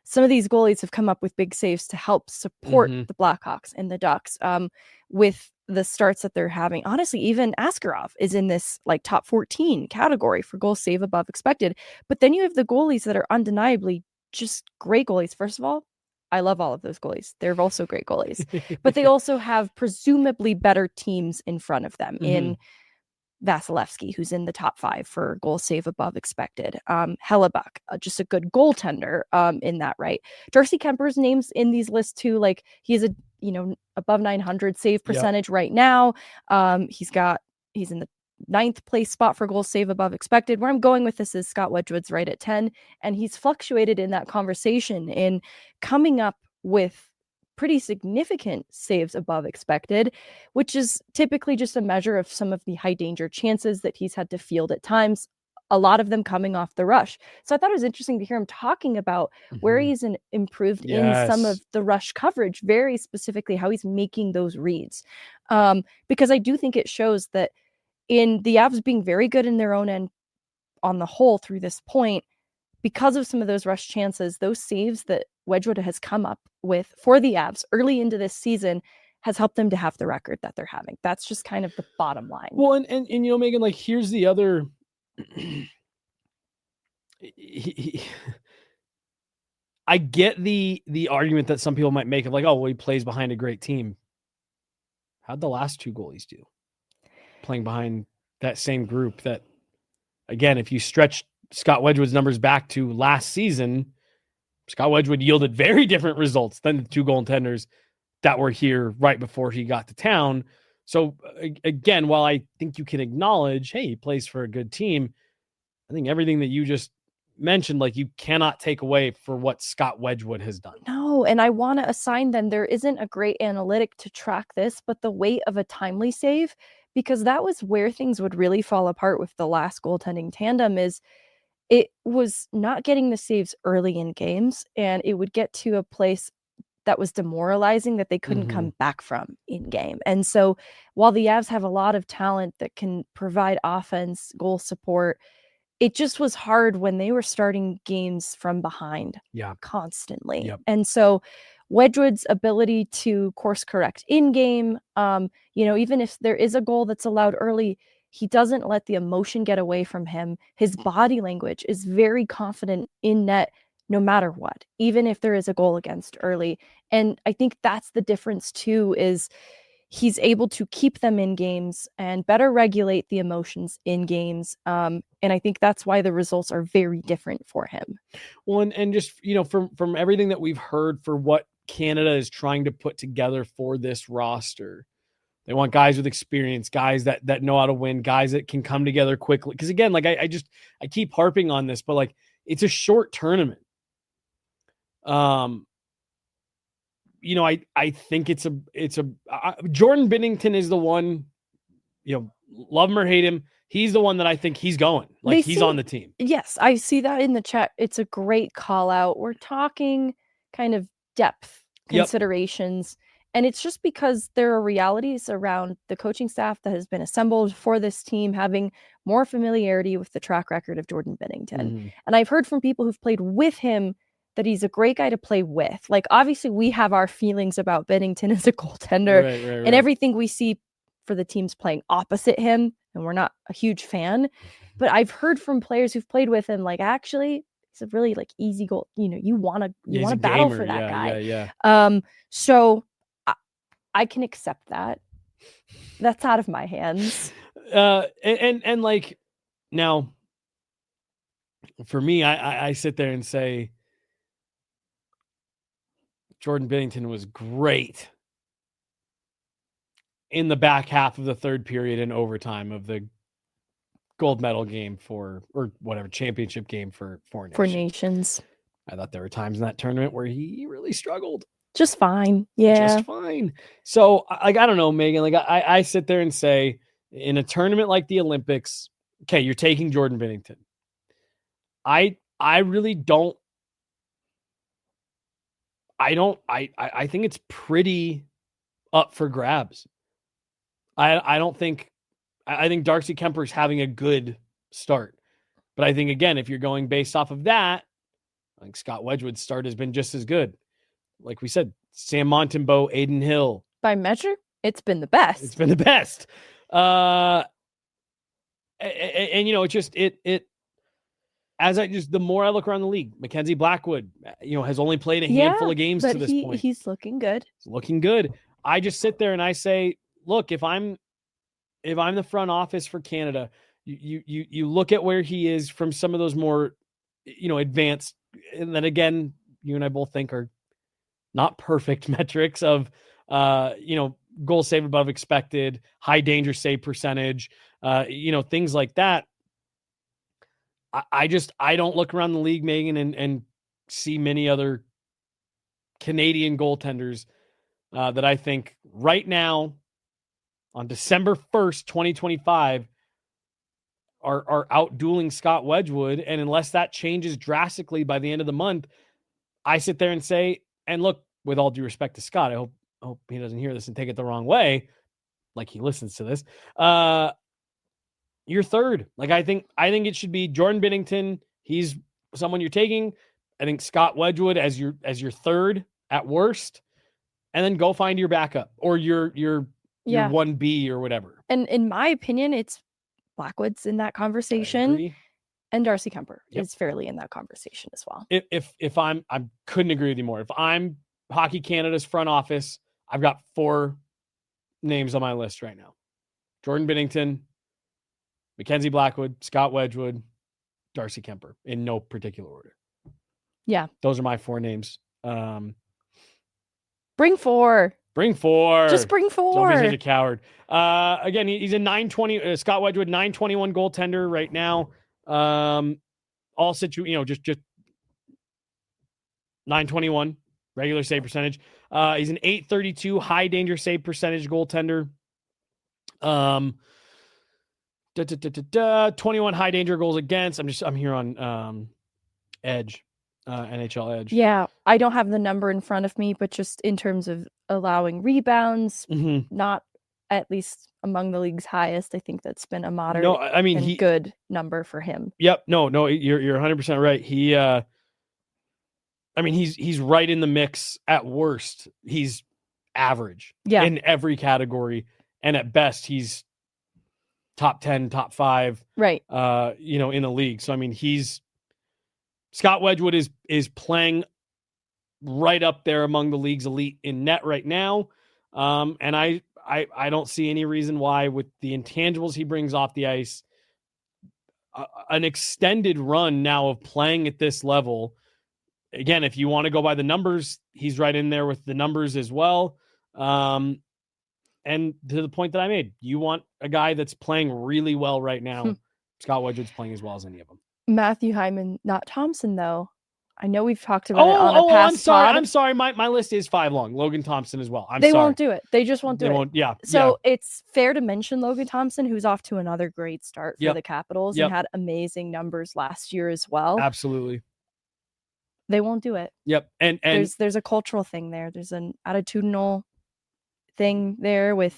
some of these goalies have come up with big saves to help support the Blackhawks and the Ducks with the starts that they're having. Honestly, even Askarov is in this top 14 category for goals save above expected. But then you have the goalies that are undeniably just great goalies. First of all, I love all of those goalies. They're also great goalies. But they also have presumably better teams in front of them in Vasilevsky, who's in the top 5 for goal save above expected. Hellebuck, just a good goaltender in that, right? Darcy Kemper's name's in these lists too. He is above 900 save percentage right now. He's in the 9th place spot for goal save above expected. Where I'm going with this is Scott Wedgewood's right at 10, and he's fluctuated in that conversation in coming up with pretty significant saves above expected, which is typically just a measure of some of the high danger chances that he's had to field at times, a lot of them coming off the rush. So I thought it was interesting to hear him talking about where he's improved in some of the rush coverage, very specifically how he's making those reads. Because I do think it shows that in the Avs being very good in their own end on the whole through this point, because of some of those rush chances, those saves that Wedgewood has come up with for the Avs early into this season has helped them to have the record that they're having. That's just kind of the bottom line. Well, and you know, Megan, like, here's the other. I get the argument that some people might make of like, oh, well, he plays behind a great team. How'd the last two goalies do? Playing behind that same group that, again, if you stretch Scott Wedgewood's numbers back to last season, Scott Wedgewood yielded very different results than the two goaltenders that were here right before he got to town. So again, while I think you can acknowledge, hey, he plays for a good team, I think everything that you just mentioned, like, you cannot take away for what Scott Wedgewood has done. No, and I want to assign then there isn't a great analytic to track this, but the weight of a timely save, because that was where things would really fall apart with the last goaltending tandem is it was not getting the saves early in games, and it would get to a place that was demoralizing that they couldn't come back from in game. And so while the Avs have a lot of talent that can provide offense, goal support, it just was hard when they were starting games from behind constantly. And so Wedgewood's ability to course correct in game, even if there is a goal that's allowed early, he doesn't let the emotion get away from him. His body language is very confident in net no matter what, even if there is a goal against early. And I think that's the difference too, is he's able to keep them in games and better regulate the emotions in games. And I think that's why the results are very different for him. Well, and just, from everything that we've heard for what Canada is trying to put together for this roster, they want guys with experience, guys that know how to win, guys that can come together quickly. Because again, like I keep harping on this, but like, it's a short tournament. I think it's Jordan Binnington is the one, love him or hate him. He's the one that I think he's going. Like, he's on the team. Yes, I see that in the chat. It's a great call out. We're talking kind of depth considerations. And it's just because there are realities around the coaching staff that has been assembled for this team having more familiarity with the track record of Jordan Binnington. And I've heard from people who've played with him that he's a great guy to play with. Like, obviously we have our feelings about Binnington as a goaltender right. and everything we see for the teams playing opposite him. And we're not a huge fan, but I've heard from players who've played with him, like, actually he's a really like easy goal. You want to battle for that guy. So I can accept that. That's out of my hands. And like, now for me, I sit there and say, Jordan Binnington was great in the back half of the third period and overtime of the gold medal game or whatever championship game for Nations. I thought there were times in that tournament where he really struggled. Just fine. Yeah. Just fine. So, like, I don't know, Megan, like I sit there and say, in a tournament like the Olympics, okay, you're taking Jordan Binnington. I really don't. I think it's pretty up for grabs. I think Darcy Kemper's having a good start. But I think, again, if you're going based off of that, I think Scott Wedgewood's start has been just as good. Like we said, Sam Montembeault, Aiden Hill. By measure, it's been the best. It's been the best. And the more I look around the league, Mackenzie Blackwood, has only played a handful of games to this point. He's looking good. He's looking good. I just sit there and I say, look, if I'm the front office for Canada, you look at where he is from some of those more, advanced, and then again, you and I both think are not perfect metrics of, goal save above expected, high danger save percentage, things like that. I don't look around the league, Megan, and see many other Canadian goaltenders that I think right now on December 1st, 2025 are out-dueling Scott Wedgewood. And unless that changes drastically by the end of the month, I sit there and say, and look, with all due respect to Scott, I hope he doesn't hear this and take it the wrong way, like he listens to this. You're third. Like, I think it should be Jordan Binnington. He's someone you're taking. I think Scott Wedgewood as your third at worst, and then go find your backup or your 1B or whatever. And in my opinion, it's Blackwood's in that conversation, and Darcy Kemper is fairly in that conversation as well. If I couldn't agree with you more. If I'm Hockey Canada's front office, I've got 4 names on my list right now: Jordan Binnington, Mackenzie Blackwood, Scott Wedgewood, Darcy Kemper, in no particular order. Yeah. Those are my 4 names. Bring 4. Bring 4. Just bring 4. Don't be such a coward. Again, he's a 920. Scott Wedgewood, 921 goaltender right now. Just 921 regular save percentage. He's an 832 high danger save percentage goaltender. 21 high danger goals against. I'm here on Edge. NHL Edge. Yeah, I don't have the number in front of me, but just in terms of allowing rebounds, not at least among the league's highest. I think that's been a moderate good number for him. Yep. No, you're 100% right. He's right in the mix at worst. He's average in every category. And at best, he's top 10, top 5, right. In a league. So, Scott Wedgewood is playing right up there among the league's elite in net right now. And I don't see any reason why, with the intangibles he brings off the ice, an extended run now of playing at this level. Again, if you want to go by the numbers, he's right in there with the numbers as well. And to the point that I made, you want a guy that's playing really well right now. Scott Wedgewood's playing as well as any of them. Matthew Hyman, not Thompson, though. I know we've talked about it on a past I'm sorry. My list is 5 long. Logan Thompson as well. They won't do it. They just won't do it. Yeah. So it's fair to mention Logan Thompson, who's off to another great start for the Capitals and had amazing numbers last year as well. Absolutely. They won't do it. Yep. And there's a cultural thing there. There's an attitudinal thing there with,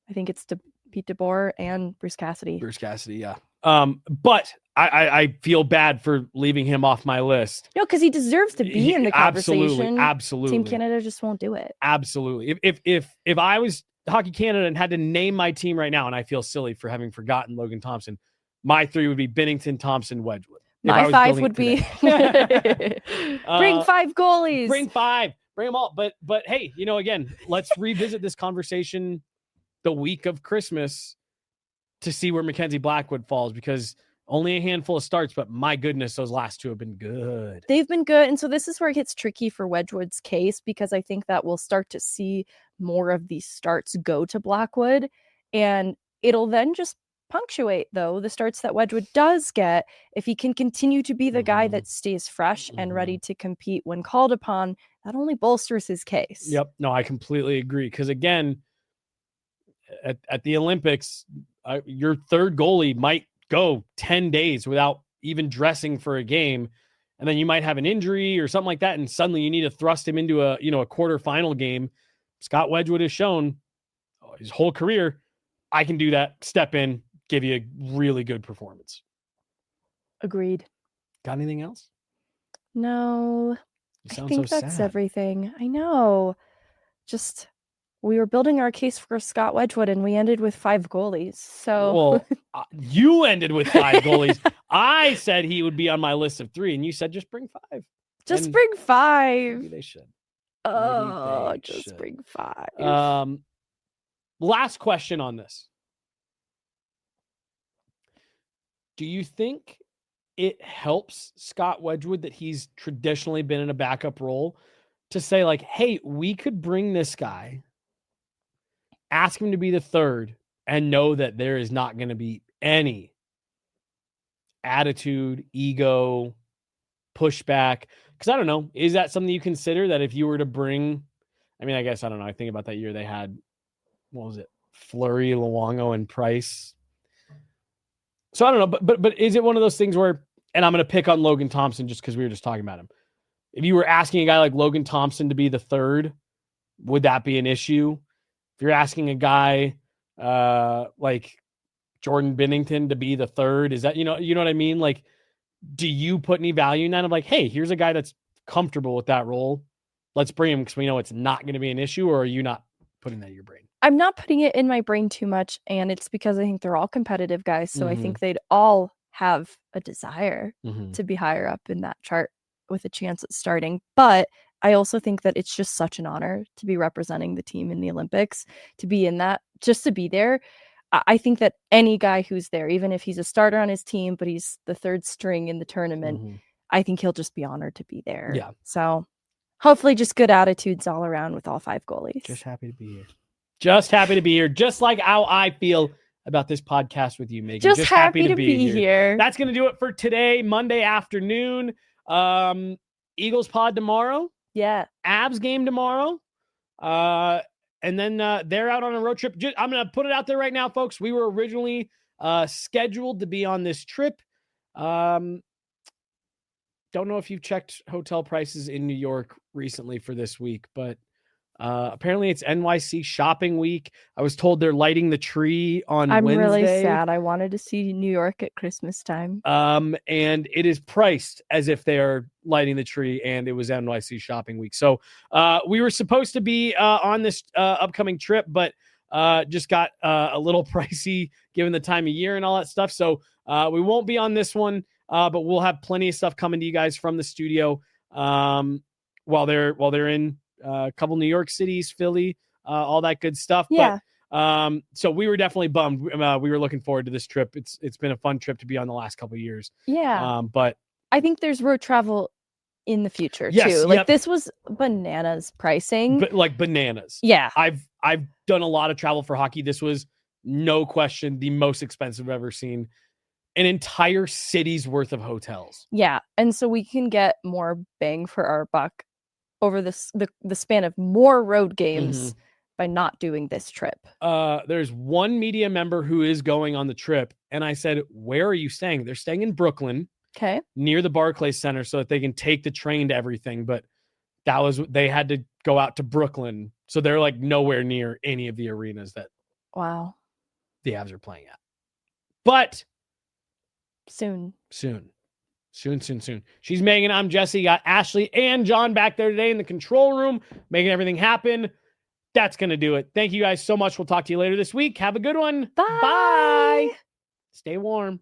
I think it's Pete DeBoer and Bruce Cassidy. Yeah. But I feel bad for leaving him off my list. No, because he deserves to be in the conversation. Absolutely. Team Canada just won't do it. Absolutely. If I was Hockey Canada and had to name my team right now, and I feel silly for having forgotten Logan Thompson, my 3 would be Binnington, Thompson, Wedgewood. My 5 would be bring 5 goalies. Bring 5. Bring them all. But hey, again, let's revisit this conversation the week of Christmas to see where Mackenzie Blackwood falls, because only a handful of starts, but my goodness, those last 2 have been good. They've been good. And so this is where it gets tricky for Wedgewood's case, because I think that we'll start to see more of these starts go to Blackwood, and it'll then just punctuate, though, the starts that Wedgewood does get. If he can continue to be the guy that stays fresh and ready to compete when called upon, that only bolsters his case. Yep. No, I completely agree. Because again, at the Olympics, your third goalie might go 10 days without even dressing for a game. And then you might have an injury or something like that. And suddenly you need to thrust him into a quarterfinal game. Scott Wedgewood has shown his whole career, I can do that, step in, give you a really good performance. Agreed. Got anything else? No, I think that's everything. I know. Just, we were building our case for Scott Wedgewood and we ended with 5 goalies. So you ended with 5 goalies. I said he would be on my list of 3, and you said just bring 5. Just bring 5. Maybe they should. Bring 5. Last question on this. Do you think it helps Scott Wedgewood that he's traditionally been in a backup role to say, like, hey, we could bring this guy, ask him to be the third, and know that there is not going to be any attitude, ego, pushback? Because I don't know, is that something you consider that if you were to bring, I mean, I guess, I don't know. I think about that year they had, what was it? Fleury, Luongo, and Price. So I don't know, but is it one of those things where, and I'm going to pick on Logan Thompson just because we were just talking about him. If you were asking a guy like Logan Thompson to be the third, would that be an issue? If you're asking a guy like Jordan Binnington to be the third, is that, you know what I mean? Like, do you put any value in that of like, hey, here's a guy that's comfortable with that role. Let's bring him because we know it's not going to be an issue, or are you not putting that in your brain? I'm not putting it in my brain too much, and it's because I think they're all competitive guys, so I think they'd all have a desire to be higher up in that chart with a chance at starting. But I also think that it's just such an honor to be representing the team in the Olympics, to be in that, just to be there. I think that any guy who's there, even if he's a starter on his team, but he's the third string in the tournament, I think he'll just be honored to be there. Yeah. So hopefully just good attitudes all around with all 5 goalies. Just happy to be here. Just happy to be here. Just like how I feel about this podcast with you, Megan. Just happy to be here. That's going to do it for today, Monday afternoon. Eagles pod tomorrow. Yeah. Abs game tomorrow. And then they're out on a road trip. I'm going to put it out there right now, folks. We were originally scheduled to be on this trip. Don't know if you've checked hotel prices in New York recently for this week, but apparently it's NYC shopping week. I was told they're lighting the tree on Wednesday. I'm really sad. I wanted to see New York at Christmas time. And it is priced as if they are lighting the tree, and it was NYC shopping week. So we were supposed to be on this upcoming trip, but just got a little pricey given the time of year and all that stuff. So we won't be on this one, but we'll have plenty of stuff coming to you guys from the studio while they're in a couple New York cities, Philly, all that good stuff. Yeah. But so we were definitely bummed. We were looking forward to this trip. It's been a fun trip to be on the last couple of years. Yeah. But I think there's road travel in the future Yes, too. Like yep. this was bananas pricing. but like bananas. Yeah. I've done a lot of travel for hockey. This was no question the most expensive I've ever seen. An entire city's worth of hotels. Yeah. And so we can get more bang for our buck over the span of more road games by not doing this trip. There's one media member who is going on the trip, and I said, where are you staying? They're staying in Brooklyn. Okay. Near the Barclays Center so that they can take the train to everything. But they had to go out to Brooklyn. So they're like nowhere near any of the arenas that Wow. the Avs are playing at. But Soon. She's Megan. I'm Jesse. Got Ashley and John back there today in the control room, making everything happen. That's going to do it. Thank you guys so much. We'll talk to you later this week. Have a good one. Bye. Bye. Stay warm.